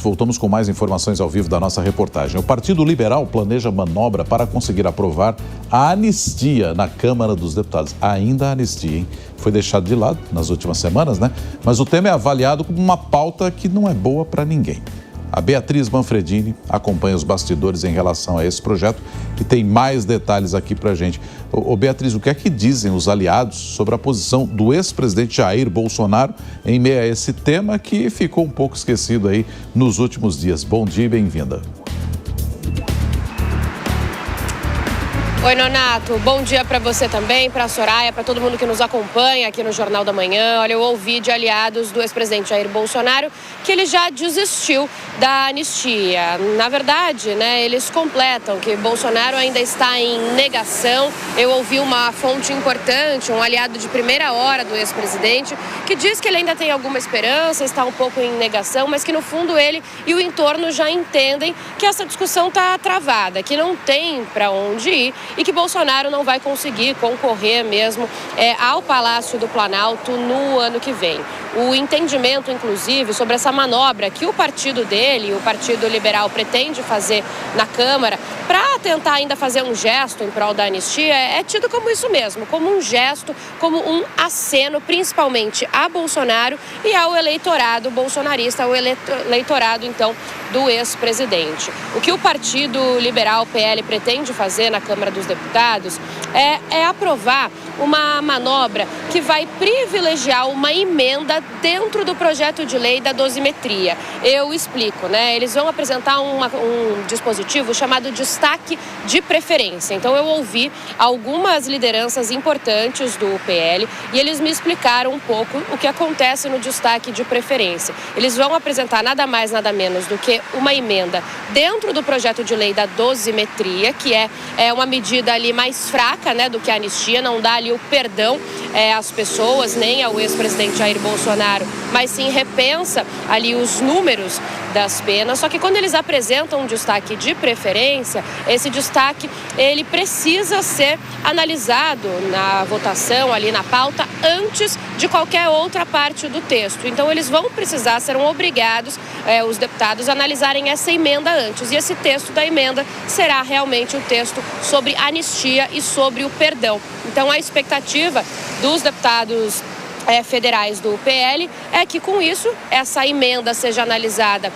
Voltamos com mais informações ao vivo da nossa reportagem. O Partido Liberal planeja manobra para conseguir aprovar a anistia na Câmara dos Deputados. Ainda a anistia, hein? Foi deixado de lado nas últimas semanas, né? Mas o tema é avaliado como uma pauta que não é boa para ninguém. A Beatriz Manfredini acompanha os bastidores em relação a esse projeto e tem mais detalhes aqui para a gente. Beatriz, o que é que dizem os aliados sobre a posição do ex-presidente Jair Bolsonaro em meio a esse tema que ficou um pouco esquecido aí nos últimos dias? Bom dia e bem-vinda. Oi, Nonato. Bom dia para você também, para a Soraya, para todo mundo que nos acompanha aqui no Jornal da Manhã. Olha, eu ouvi de aliados do ex-presidente Jair Bolsonaro que ele já desistiu da anistia. Na verdade, né, eles completam que Bolsonaro ainda está em negação. Eu ouvi uma fonte importante, um aliado de primeira hora do ex-presidente, que diz que ele ainda tem alguma esperança, está um pouco em negação, mas que no fundo ele e o entorno já entendem que essa discussão está travada, que não tem para onde ir e que Bolsonaro não vai conseguir concorrer mesmo ao Palácio do Planalto no ano que vem. O entendimento, inclusive, sobre essa manobra que o partido dele, o Partido Liberal, pretende fazer na Câmara para tentar ainda fazer um gesto em prol da anistia é tido como isso mesmo, como um gesto, como um aceno, principalmente a Bolsonaro e ao eleitorado bolsonarista, ao eleitorado, então, do ex-presidente. O que o Partido Liberal, PL, pretende fazer na Câmara dos Deputados é aprovar uma manobra que vai privilegiar uma emenda dentro do projeto de lei da dosimetria. Eu explico, né? Eles vão apresentar um dispositivo chamado destaque de preferência. Então eu ouvi algumas lideranças importantes do PL e eles me explicaram um pouco o que acontece no destaque de preferência. Eles vão apresentar nada mais, nada menos do que uma emenda dentro do projeto de lei da dosimetria, que é uma medida ali mais fraca, né, do que a anistia, não dá ali o perdão às pessoas, nem ao ex-presidente Jair Bolsonaro, mas sim repensa ali os números das penas. Só que quando eles apresentam um destaque de preferência, esse destaque ele precisa ser analisado na votação, ali na pauta, antes de qualquer outra parte do texto. Então eles vão precisar, serão obrigados, os deputados, a analisarem essa emenda antes. E esse texto da emenda será realmente o texto sobre anistia e sobre o perdão. Então a expectativa dos deputados federais do PL é que com isso essa emenda seja analisada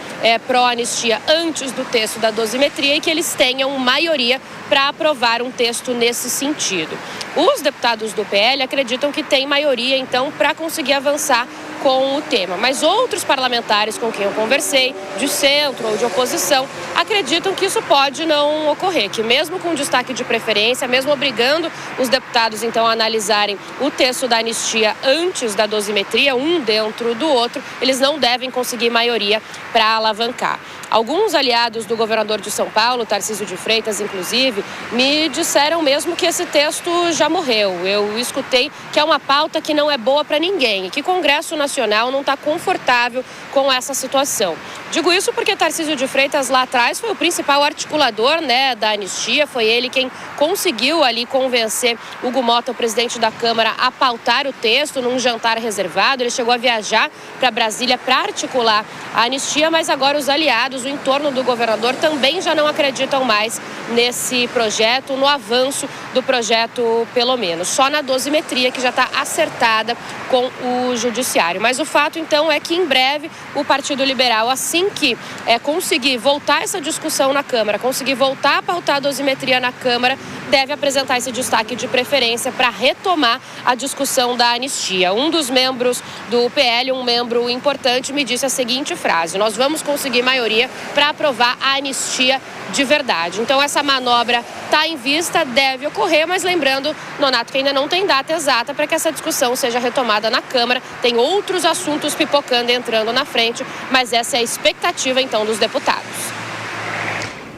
pró-anistia antes do texto da dosimetria e que eles tenham maioria para aprovar um texto nesse sentido. Os deputados do PL acreditam que tem maioria então para conseguir avançar com o tema, mas outros parlamentares com quem eu conversei, de centro ou de oposição, acreditam que isso pode não ocorrer, que mesmo com destaque de preferência, mesmo obrigando os deputados então a analisarem o texto da anistia antes da dosimetria, um dentro do outro, eles não devem conseguir maioria para alavancar. Alguns aliados do governador de São Paulo, Tarcísio de Freitas, inclusive, me disseram mesmo que esse texto já morreu. Eu escutei que é uma pauta que não é boa para ninguém e que o Congresso Nacional não está confortável com essa situação. Digo isso porque Tarcísio de Freitas lá atrás foi o principal articulador, né, da anistia, foi ele quem conseguiu ali convencer Hugo Motta, o presidente da Câmara, a pautar o texto num jantar reservado. Ele chegou a viajar para Brasília para articular a anistia, mas agora os aliados, o entorno do governador, também já não acreditam mais nesse projeto, no avanço do projeto, pelo menos. Só na dosimetria, que já está acertada com o judiciário. Mas o fato, então, é que em breve o Partido Liberal, assim que conseguir voltar essa discussão na Câmara, conseguir voltar a pautar a dosimetria na Câmara, deve apresentar esse destaque de preferência para retomar a discussão da anistia. Um dos membros do PL, um membro importante, me disse a seguinte frase: nós vamos conseguir maioria para aprovar a anistia de verdade. Então essa manobra está em vista, deve ocorrer, mas lembrando, Nonato, que ainda não tem data exata para que essa discussão seja retomada na Câmara. Tem outros assuntos pipocando e entrando na frente, mas essa é a expectativa então dos deputados.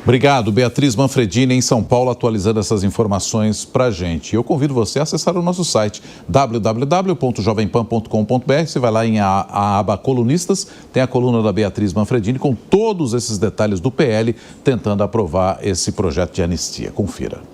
Obrigado, Beatriz Manfredini, em São Paulo, atualizando essas informações para a gente. Eu convido você a acessar o nosso site www.jovempan.com.br. Você vai lá em a aba Colunistas, tem a coluna da Beatriz Manfredini com todos esses detalhes do PL tentando aprovar esse projeto de anistia. Confira.